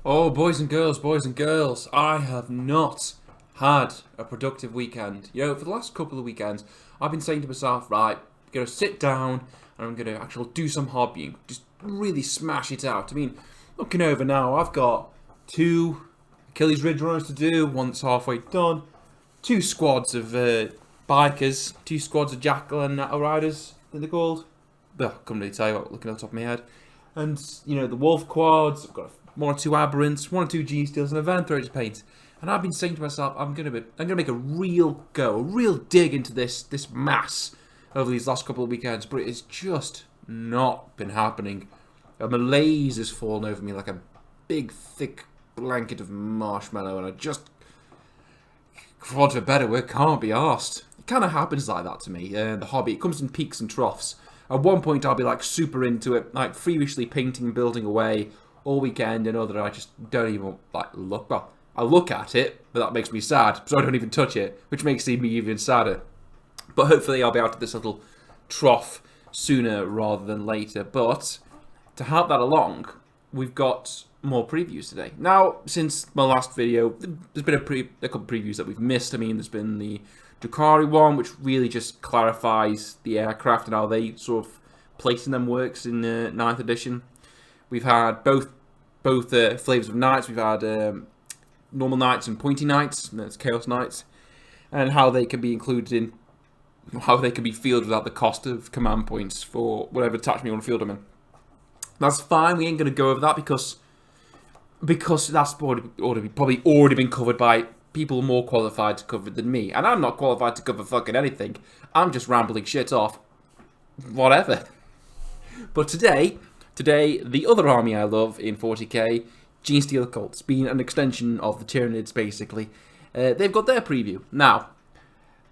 Oh, boys and girls, I have not had a productive weekend. For the last couple of weekends, I've been saying to myself, right, I'm going to sit down and I'm going to actually do some hobbying. Just really smash it out. I mean, looking over now, I've got 2 Achilles Ridge runners to do, one that's halfway done, 2 squads of bikers, 2 squads of Jackal and Natter Riders, I think they're called. I couldn't really tell you what, looking at the top of my head. And, the Wolf quads, I've got 1 or 2 Aberrants, 1 or 2 Genestealers, and a Venom Thrower to paint. And I've been saying to myself, I'm gonna make a real go, a real dig into this mass over these last couple of weekends, but it has just not been happening. A malaise has fallen over me like a big, thick blanket of marshmallow, and I just, for want of a better word, can't be arsed. It kind of happens like that to me. The hobby, it comes in peaks and troughs. At one point, I'll be like super into it, like feverishly painting and building away all weekend, and other I just don't even like look. Well, I look at it, but that makes me sad, so I don't even touch it, which makes me even sadder. But hopefully, I'll be out of this little trough sooner rather than later. But to help that along, we've got more previews today. Now, since my last video, there's been a couple of previews that we've missed. I mean, there's been the Drukhari one, which really just clarifies the aircraft and how they sort of placing them works in the 9th edition. We've had both flavors of knights. We've had normal knights and pointy knights, and that's chaos knights, and how they can be included in, how they can be fielded without the cost of command points for whatever attachment you want to field them in. That's fine. We ain't going to go over that because that's probably already been covered by people more qualified to cover it than me, and I'm not qualified to cover fucking anything. I'm just rambling shit off, whatever. But today, the other army I love in 40k, Genestealer Cults, being an extension of the Tyranids, basically, they've got their preview. Now,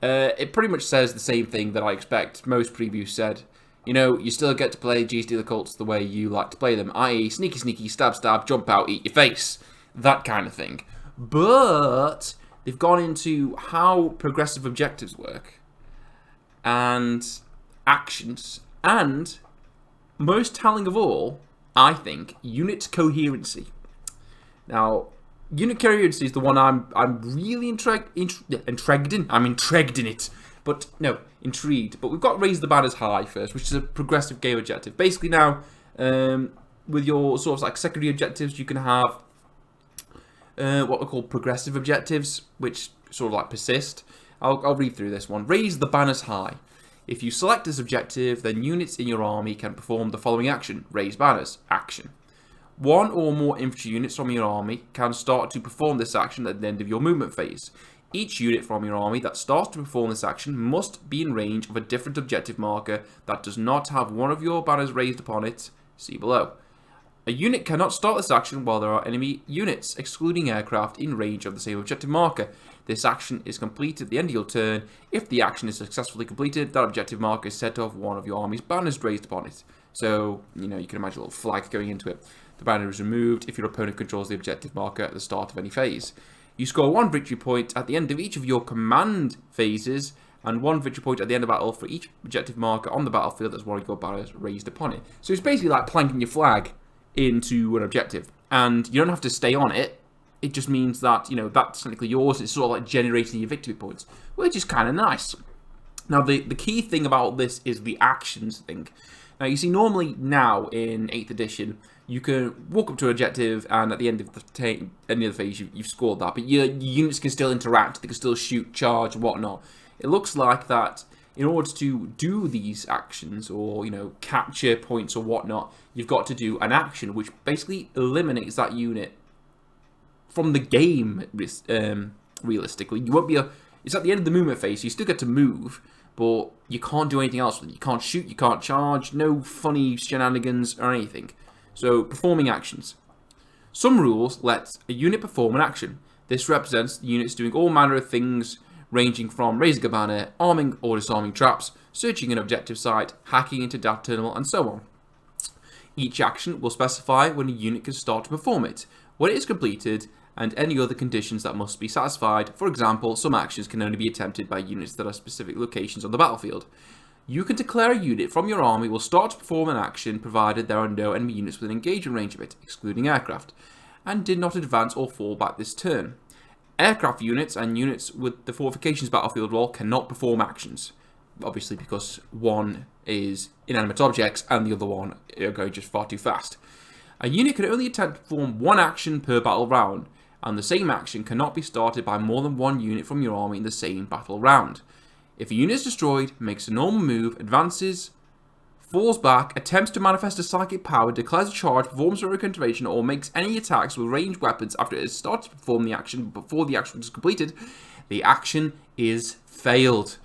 it pretty much says the same thing that I expect most previews said. You still get to play Genestealer Cults the way you like to play them, i.e. sneaky, sneaky, stab, stab, jump out, eat your face, that kind of thing. But they've gone into how progressive objectives work, and actions, and most telling of all, I think, unit coherency. Now, unit coherency is the one I'm really intrigued in. I'm intrigued in it. But, no, intrigued. But we've got Raise the Banners High first, which is a progressive game objective. Basically now, with your sort of like secondary objectives, you can have what are called progressive objectives, which sort of like persist. I'll read through this one. Raise the Banners High. If you select this objective, then units in your army can perform the following action. Raise banners. Action. 1 or more infantry units from your army can start to perform this action at the end of your movement phase. Each unit from your army that starts to perform this action must be in range of a different objective marker that does not have one of your banners raised upon it. See below. A unit cannot start this action while there are enemy units, excluding aircraft, in range of the same objective marker. This action is completed at the end of your turn. If the action is successfully completed, that objective marker is set to have one of your army's banners raised upon it. So, you can imagine a little flag going into it. The banner is removed if your opponent controls the objective marker at the start of any phase. You score 1 victory point at the end of each of your command phases, and 1 victory point at the end of battle for each objective marker on the battlefield that's one of your banners raised upon it. So it's basically like planking your flag into an objective, and you don't have to stay on it. It just means that, that's technically yours. It's sort of like generating your victory points, which is kind of nice. Now, the key thing about this is the actions thing. Now, you see, normally now in 8th edition, you can walk up to an objective, and at the end of the phase, you've scored that. But your units can still interact. They can still shoot, charge, and whatnot. It looks like that in order to do these actions, or, capture points or whatnot, you've got to do an action, which basically eliminates that unit from the game, realistically. You won't be it's at the end of the movement phase, so you still get to move, but you can't do anything else with it. You can't shoot, you can't charge, no funny shenanigans or anything. So, performing actions. Some rules let a unit perform an action. This represents the units doing all manner of things, ranging from raising a banner, arming or disarming traps, searching an objective site, hacking into data terminal, and so on. Each action will specify when a unit can start to perform it, when it is completed, and any other conditions that must be satisfied. For example, some actions can only be attempted by units that are specific locations on the battlefield. You can declare a unit from your army will start to perform an action provided there are no enemy units within engagement range of it, excluding aircraft. and did not advance or fall back this turn. Aircraft units and units with the fortifications battlefield wall cannot perform actions. Obviously because one is inanimate objects and the other one are going just far too fast. A unit can only attempt to perform one action per battle round, and the same action cannot be started by more than one unit from your army in the same battle round. If a unit is destroyed, makes a normal move, advances, falls back, attempts to manifest a psychic power, declares a charge, performs a reconfiguration, or makes any attacks with ranged weapons after it has started to perform the action before the action is completed, the action is failed.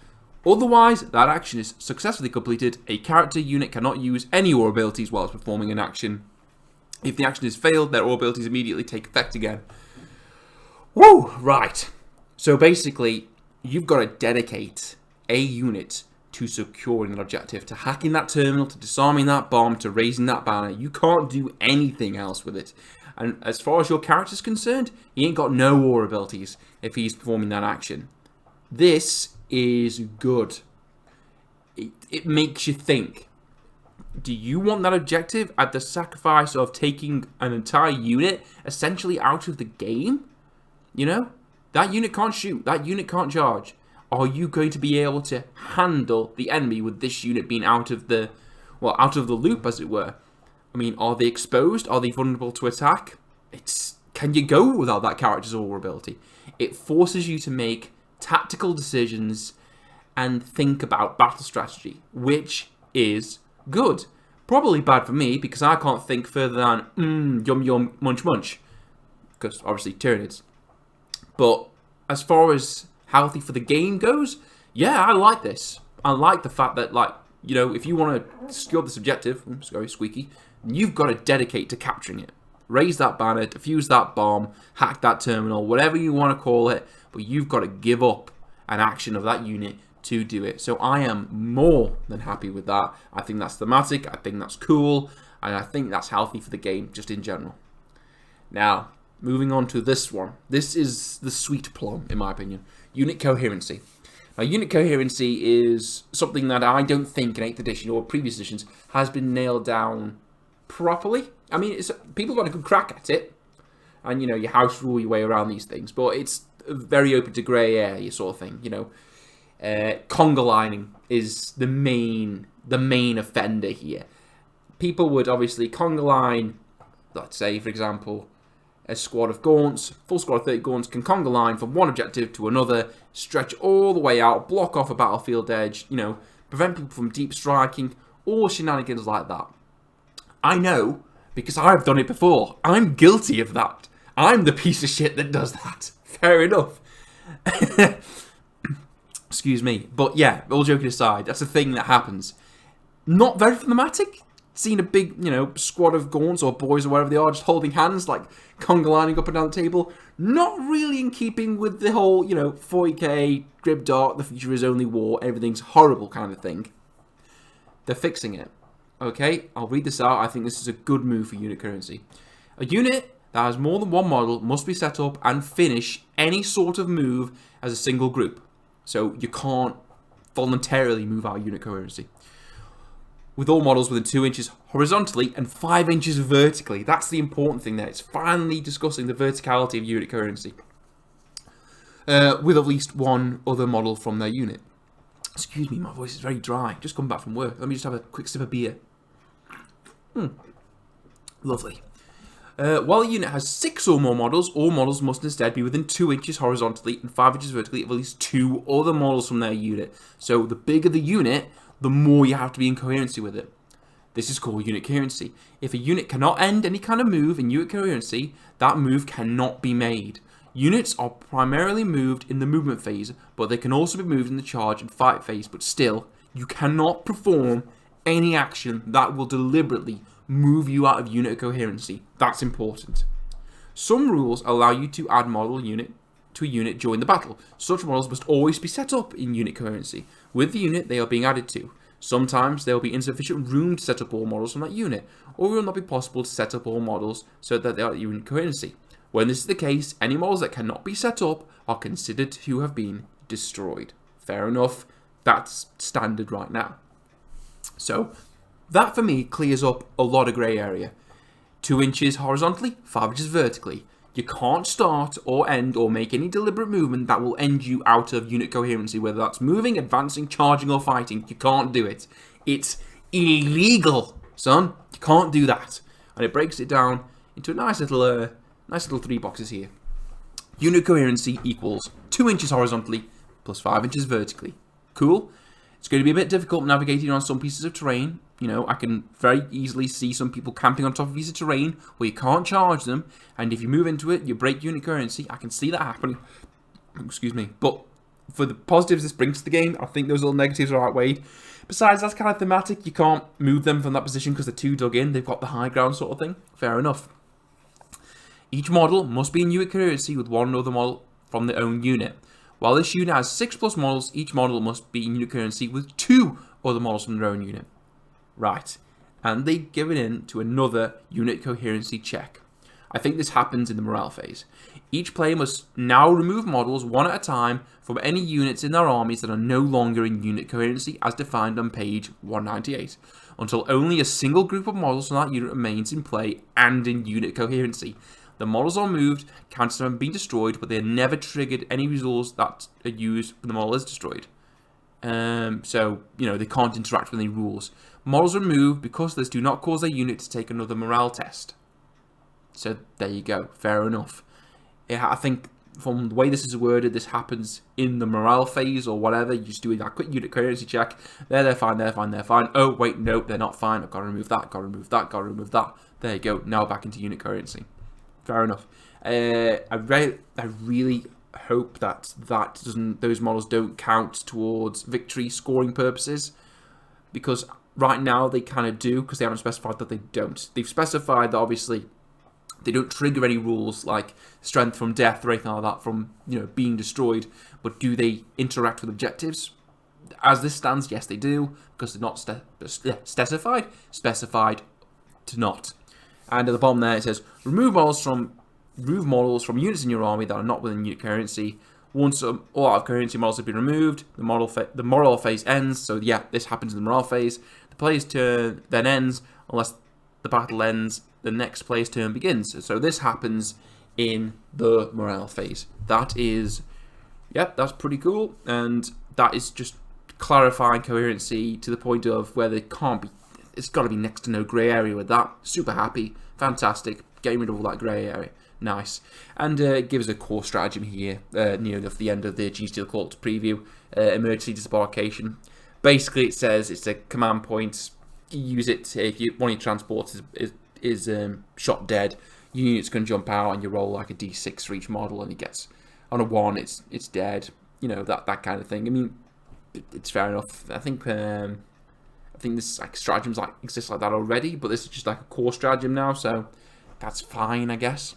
Otherwise, that action is successfully completed. A character unit cannot use any aura abilities whilst performing an action. If the action is failed, their aura abilities immediately take effect again. Woo! Right. So basically, you've got to dedicate a unit to securing an objective, to hacking that terminal, to disarming that bomb, to raising that banner. You can't do anything else with it. And as far as your character's concerned, he ain't got no aura abilities if he's performing that action. This is good. It makes you think. Do you want that objective at the sacrifice of taking an entire unit essentially out of the game? You know? That unit can't shoot. That unit can't charge. Are you going to be able to handle the enemy with this unit being out of the loop, as it were? I mean, are they exposed? Are they vulnerable to attack? Can you go without that character's aura ability? It forces you to make tactical decisions and think about battle strategy, which is good. Probably bad for me, because I can't think further than, yum yum, munch munch. Because, obviously, Tyranids. But, as far as healthy for the game goes, yeah, I like this. I like the fact that, like, you know, if you want to secure this objective, sorry, squeaky, you've got to dedicate to capturing it. Raise that banner, defuse that bomb, hack that terminal, whatever you want to call it, but you've got to give up an action of that unit to do it. So I am more than happy with that. I think that's thematic, I think that's cool, and I think that's healthy for the game, just in general. Now, moving on to this one. This is the sweet plum, in my opinion. Unit coherency. Now, unit coherency is something that I don't think in 8th edition or previous editions has been nailed down properly. I mean, people got a good crack at it, and, you know, you house rule your way around these things, but it's very open to grey area sort of thing, you know. Conga lining is the main offender here. People would obviously conga line, let's say, for example, a squad of gaunts, full squad of 30 gaunts can conga line from one objective to another, stretch all the way out, block off a battlefield edge, you know, prevent people from deep striking, all shenanigans like that. I know, because I've done it before. I'm guilty of that. I'm the piece of shit that does that. Fair enough. Excuse me. But yeah, all joking aside, that's a thing that happens. Not very thematic. Seeing a big, you know, squad of gaunts or boys or whatever they are just holding hands, like conga lining up and down the table. Not really in keeping with the whole, you know, 40k, grim dark, the future is only war, everything's horrible kind of thing. They're fixing it. Okay, I'll read this out. I think this is a good move for unit currency. A unit that has more than one model must be set up and finish any sort of move as a single group. So you can't voluntarily move out unit coherency. With all models within 2 inches horizontally and 5 inches vertically. That's the important thing there. It's finally discussing the verticality of unit coherency. With at least one other model from their unit. Excuse me, my voice is very dry. Just come back from work. Let me just have a quick sip of beer. Lovely. While a unit has 6 or more models, all models must instead be within 2 inches horizontally and 5 inches vertically of at least 2 other models from their unit. So the bigger the unit, the more you have to be in coherency with it. This is called unit coherency. If a unit cannot end any kind of move in unit coherency, that move cannot be made. Units are primarily moved in the movement phase, but they can also be moved in the charge and fight phase, but still, you cannot perform any action that will deliberately move you out of unit coherency. That's important. Some rules allow you to add model unit to a unit during the battle. Such models must always be set up in unit coherency. With the unit they are being added to. Sometimes there will be insufficient room to set up all models from that unit, or it will not be possible to set up all models so that they are in unit coherency. When this is the case, any models that cannot be set up are considered to have been destroyed. Fair enough, that's standard right now. So, that for me clears up a lot of grey area. 2 inches horizontally, 5 inches vertically. You can't start or end or make any deliberate movement that will end you out of unit coherency, whether that's moving, advancing, charging, or fighting. You can't do it. It's illegal, son. You can't do that. And it breaks it down into a nice little 3 boxes here. Unit coherency equals 2 inches horizontally plus 5 inches vertically. Cool. It's going to be a bit difficult navigating on some pieces of terrain. You know, I can very easily see some people camping on top of pieces of terrain where you can't charge them, and if you move into it, you break unit coherency. I can see that happening. Excuse me. But for the positives this brings to the game, I think those little negatives are outweighed. Besides, that's kind of thematic. You can't move them from that position because they're too dug in. They've got the high ground sort of thing. Fair enough. Each model must be in unit coherency with one other model from their own unit. While this unit has 6+ models, each model must be in unit coherency with 2 other models from their own unit. Right, and they give it in to another unit coherency check. I think this happens in the morale phase. Each player must now remove models one at a time from any units in their armies that are no longer in unit coherency as defined on page 198, until only a single group of models from that unit remains in play and in unit coherency. The models are moved, counted as being destroyed, but they are never triggered any results that are used when the model is destroyed. So, you know, they can't interact with any rules. Models are moved because this do not cause their unit to take another morale test. So, there you go. Fair enough. Yeah, I think from the way this is worded, this happens in the morale phase or whatever. You just do that quick unit coherency check. They're fine, they're fine, they're fine. Oh, wait, no, they're not fine. I've got to remove that, got to remove that, got to remove that. There you go. Now back into unit coherency. Fair enough. I really hope that those models don't count towards victory scoring purposes, because right now they kind of do, because they haven't specified that they don't. They've specified that obviously they don't trigger any rules like strength from death or anything like that from, you know, being destroyed, but do they interact with objectives? As this stands, yes they do, because they're not specified to not. And at the bottom there it says, remove models from units in your army that are not within unit coherency. Once all out of coherency models have been removed, the morale phase ends. So yeah, this happens in the morale phase. The player's turn then ends, unless the battle ends, the next player's turn begins. So this happens in the morale phase. That is, yep, that's pretty cool. And that is just clarifying coherency to the point of where there can't be, it's got to be next to no grey area with that. Super happy, fantastic, getting rid of all that grey area. Nice. And it gives a core stratagem here, near the end of the Genestealer Cults preview, emergency disembarkation. Basically, it says it's a command point. You use it if one of your transports is shot dead. Your unit's going to jump out and you roll like a d6 for each model, and it gets on a 1, it's dead. You know, that kind of thing. I mean, it's fair enough. I think this like stratagems exist like that already, but this is just like a core stratagem now, so that's fine, I guess.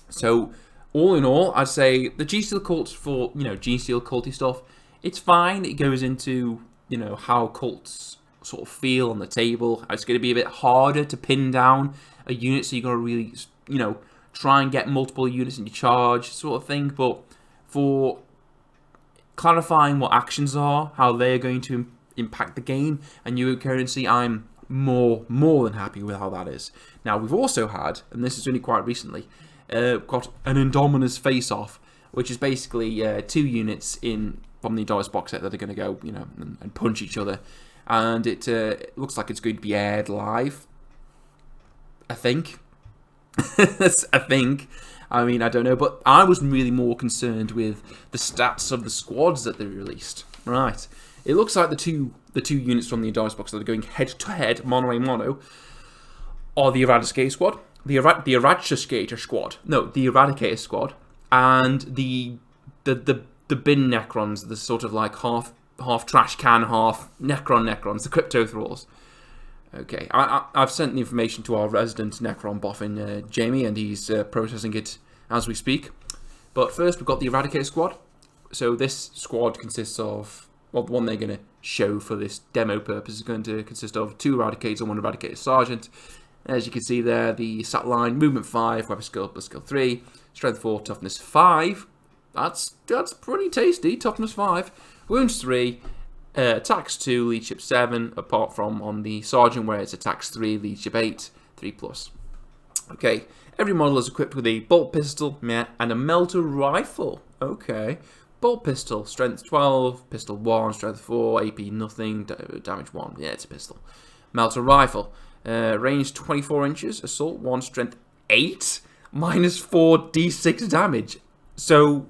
So, all in all, I'd say the Genestealer Cults for, you know, Genestealer culty stuff, it's fine. It goes into, you know, how cults sort of feel on the table. It's going to be a bit harder to pin down a unit, so you've got to really, you know, try and get multiple units in your charge, sort of thing. But for clarifying what actions are, how they're going to impact the game and unit coherency, I'm more than happy with how that is. Now, we've also had, and this is only quite recently, got an Indominus face-off, which is basically 2 units from the Indominus box set that are going to go, you know, and punch each other. And it looks like it's going to be aired live, I think. I think. I mean, I don't know, but I was really more concerned with the stats of the squads that they released. Right. It looks like the two units from the Indominus box that are going head-to-head, mono-a-mono, are the Eradicator squad, the Eradicator squad, and the bin Necrons, the sort of like half trash can, half Necrons, the Crypto Thralls. Okay, I've sent the information to our resident Necron boffin, Jamie, and he's processing it as we speak. But first, we've got the Eradicator squad. So this squad consists of, well, the one they're going to show for this demo purpose is going to consist of 2 Eradicators and 1 Eradicator Sergeant. As you can see there, the stat line, movement 5, weapon skill plus skill 3, strength 4, toughness 5. That's pretty tasty, toughness 5. Wounds 3, attacks 2, leadership 7, apart from on the Sergeant where it's attacks 3, leadership 8, 3+. Okay, every model is equipped with a bolt pistol, meh, and a melter rifle. Okay, bolt pistol, strength 12, pistol 1, strength 4, AP nothing, damage 1. Yeah, it's a pistol. Melter rifle, range 24 inches, assault 1, strength 8, minus 4 d6 damage. So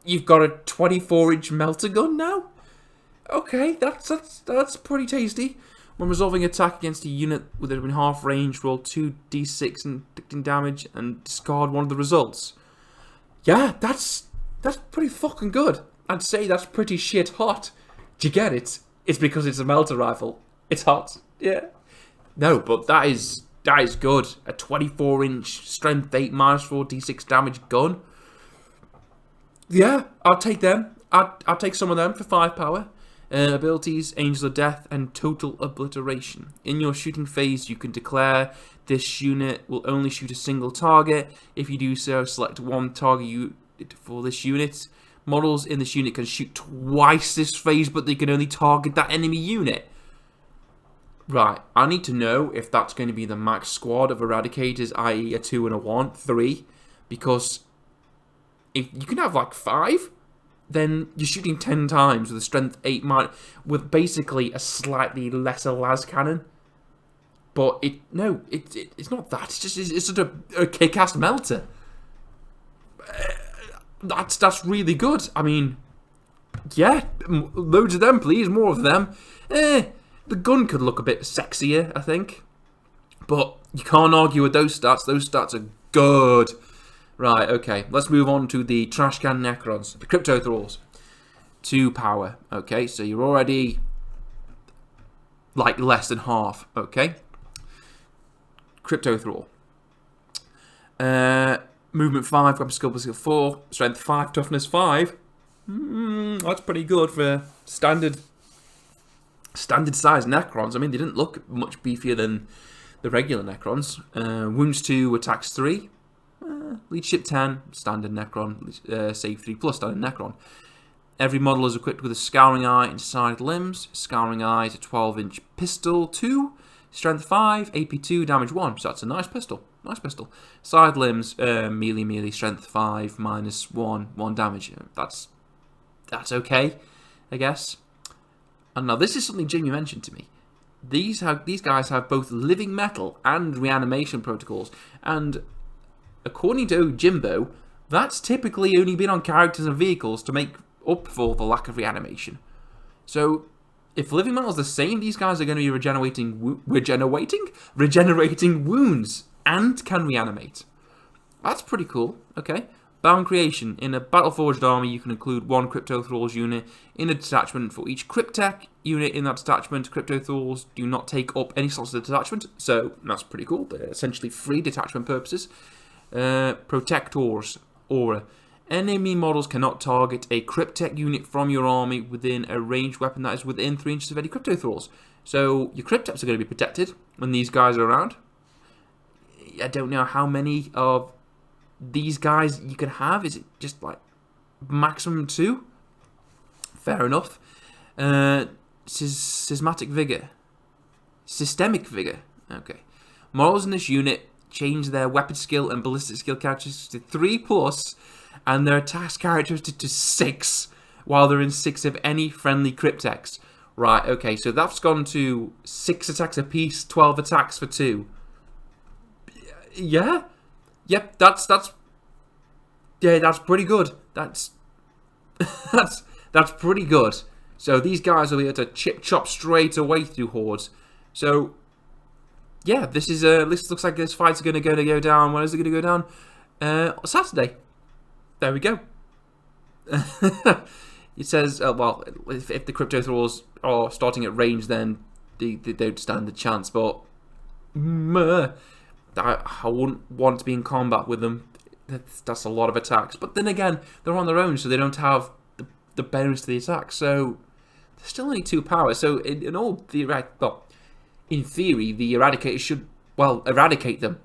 you've got a 24-inch melter gun now? Okay, that's pretty tasty. When resolving attack against a unit within half range, roll 2d6 inflicting damage and discard one of the results. Yeah, that's pretty fucking good. I'd say that's pretty shit hot. Do you get it? It's because it's a melter rifle. It's hot. Yeah. No, but that is good. A 24-inch strength 8 minus 4 d6 damage gun. Yeah, I'll take them. I'll take some of them for 5 power. Abilities, Angel of Death, and Total Obliteration. In your shooting phase, you can declare this unit will only shoot a single target. If you do so, select one target for this unit. Models in this unit can shoot twice this phase, but they can only target that enemy unit. Right, I need to know if that's going to be the max squad of Eradicators, i.e. a 2 and a 1, 3, because if you can have like 5, then you're shooting 10 times with a strength 8 with basically a slightly lesser las cannon. But it's not that. It's sort of a kick-ass melter. That's really good. I mean, yeah, loads of them, please, more of them. The gun could look a bit sexier, I think, but you can't argue with those stats. Those stats are good. Right, okay, let's move on to the Trash Can Necrons, the Crypto Thralls. 2 power, okay, so you're already, like, less than half, okay? Crypto Thrall. Movement 5, weapon skill plus skill 4, strength 5, toughness 5. That's pretty good for standard size Necrons. I mean, they didn't look much beefier than the regular Necrons. Wounds 2, attacks 3. Leadership 10, standard Necron, save 3 plus standard Necron. Every model is equipped with a Scouring Eye and side limbs. Scouring Eye is a 12-inch pistol 2, strength 5, AP 2, damage 1. So that's a nice pistol. Nice pistol. Side limbs, melee, strength 5, minus 1 damage. That's okay, I guess. And now this is something Jamie mentioned to me. These guys have both living metal and reanimation protocols, and according to Jimbo, that's typically only been on characters and vehicles to make up for the lack of reanimation. So, if living metal is the same, these guys are going to be regenerating wounds and can reanimate. That's pretty cool. Okay. Bound creation. In a Battleforged army, you can include 1 Crypto Thralls unit in a detachment. For each Cryptech unit in that detachment, Crypto Thralls do not take up any slots of the detachment. So, that's pretty cool. They're essentially free detachment purposes. Protectors aura. Enemy models cannot target a Cryptech unit from your army within a ranged weapon that is within 3 inches of any Crypto Thralls. So your Cryptechs are going to be protected when these guys are around. I don't know how many of these guys you can have. Is it just like maximum 2? Fair enough. Systemic vigor. Okay. Models in this unit change their weapon skill and ballistic skill characteristics to 3+, and their attack characteristics to 6, while they're in 6 of any friendly Cryptechs. Right, okay, so that's gone to 6 attacks apiece, 12 attacks for 2. Yeah? Yep, that's pretty good. That's pretty good. So these guys will be able to chop straight away through hordes. So yeah, this looks like this fight's going to go down. When is it going to go down? Saturday. There we go. It says, well, if the Crypto Thralls are starting at range, then they don't stand a chance. But I wouldn't want to be in combat with them. That's a lot of attacks. But then again, they're on their own, so they don't have the bonus to the attack. So they're still only 2 power. So in theory, the Eradicators should, eradicate them,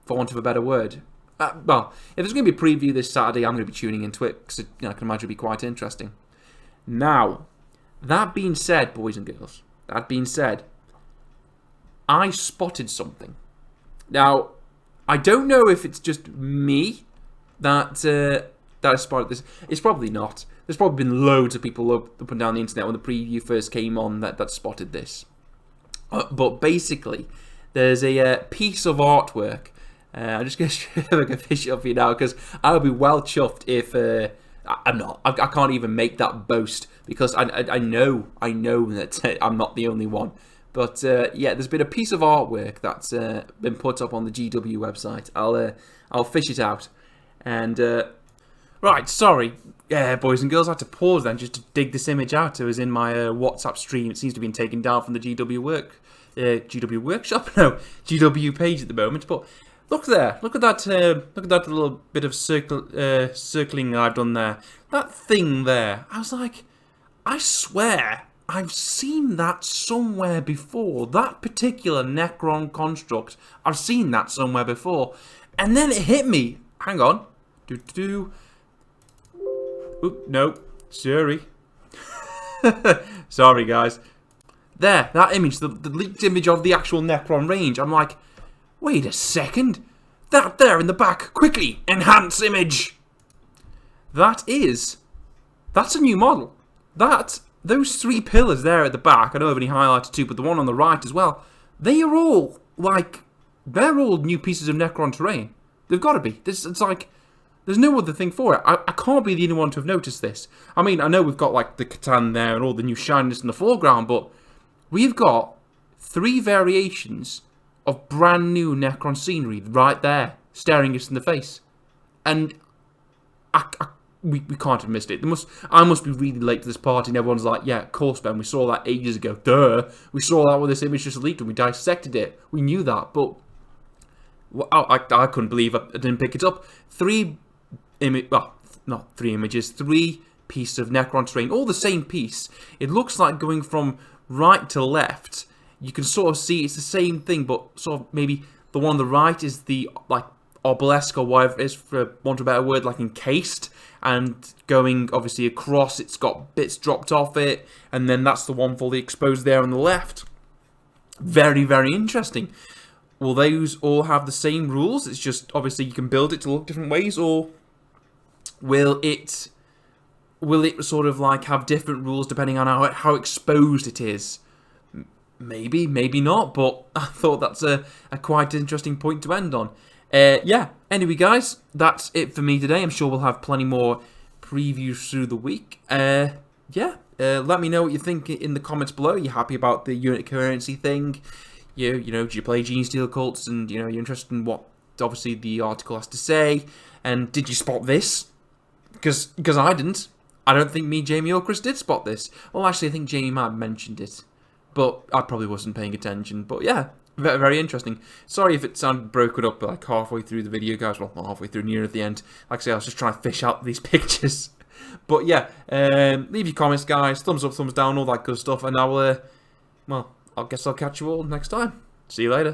for want of a better word. If there's going to be a preview this Saturday, I'm going to be tuning into it, because I can imagine it'll be quite interesting. Now, that being said, boys and girls, I spotted something. Now, I don't know if it's just me that I spotted this. It's probably not. There's probably been loads of people up and down the internet when the preview first came on that spotted this. But basically, there's a piece of artwork. I'm just going to fish it up for you now because I'll be well chuffed if I'm not. I can't even make that boast because I know that I'm not the only one. But yeah, there's been a piece of artwork that's been put up on the GW website. I'll fish it out. And right, sorry, boys and girls, I had to pause then just to dig this image out. It was in my WhatsApp stream. It seems to have been taken down from the GW workshop, no, GW page at the moment. But look there, look at that little bit of circling I've done there. That thing there, I was like, I swear I've seen that somewhere before. That particular Necron construct, I've seen that somewhere before. And then it hit me. Hang on. Oop, no. Sorry. Sorry, guys. There, that image, the leaked image of the actual Necron range. I'm like, wait a second. That there in the back. Quickly, enhance image. That's a new model. Those three pillars there at the back, I know I've only highlighted two, but the one on the right as well, they are all, they're all new pieces of Necron terrain. They've got to be. It's like, there's no other thing for it. I can't be the only one to have noticed this. I mean, I know we've got, the Catan there and all the new shininess in the foreground, but we've got 3 variations of brand new Necron scenery right there, staring us in the face. And we can't have missed it. I must be really late to this party, and everyone's like, yeah, of course, Ben, we saw that ages ago. Duh. We saw that when this image just leaked and we dissected it. We knew that, but I couldn't believe I didn't pick it up. 3 images, 3 pieces of Necron terrain, all the same piece. It looks like going from right to left. You can sort of see it's the same thing, but sort of maybe the one on the right is the obelisk or whatever it is, for want of a better word, encased, and going obviously across, it's got bits dropped off it, and then that's the one fully exposed there on the left. Very, very interesting. Will those all have the same rules? It's just obviously you can build it to look different ways, or will it sort of have different rules depending on how exposed it is? Maybe, maybe not, but I thought that's a quite interesting point to end on. Yeah, anyway guys, that's it for me today. I'm sure we'll have plenty more previews through the week. Yeah, let me know what you think in the comments below. Are you happy about the unit coherency thing? Do you play Genestealer Cults, and you're interested in what obviously the article has to say? And did you spot this? Because I didn't. I don't think me, Jamie, or Chris did spot this. Well, actually, I think Jamie might have mentioned it, but I probably wasn't paying attention. But yeah, very, very interesting. Sorry if it sounded broken up halfway through the video, guys. Well, not halfway through, near at the end. Like I say, I was just trying to fish out these pictures. But yeah, leave your comments, guys. Thumbs up, thumbs down, all that good stuff. And I guess I'll catch you all next time. See you later.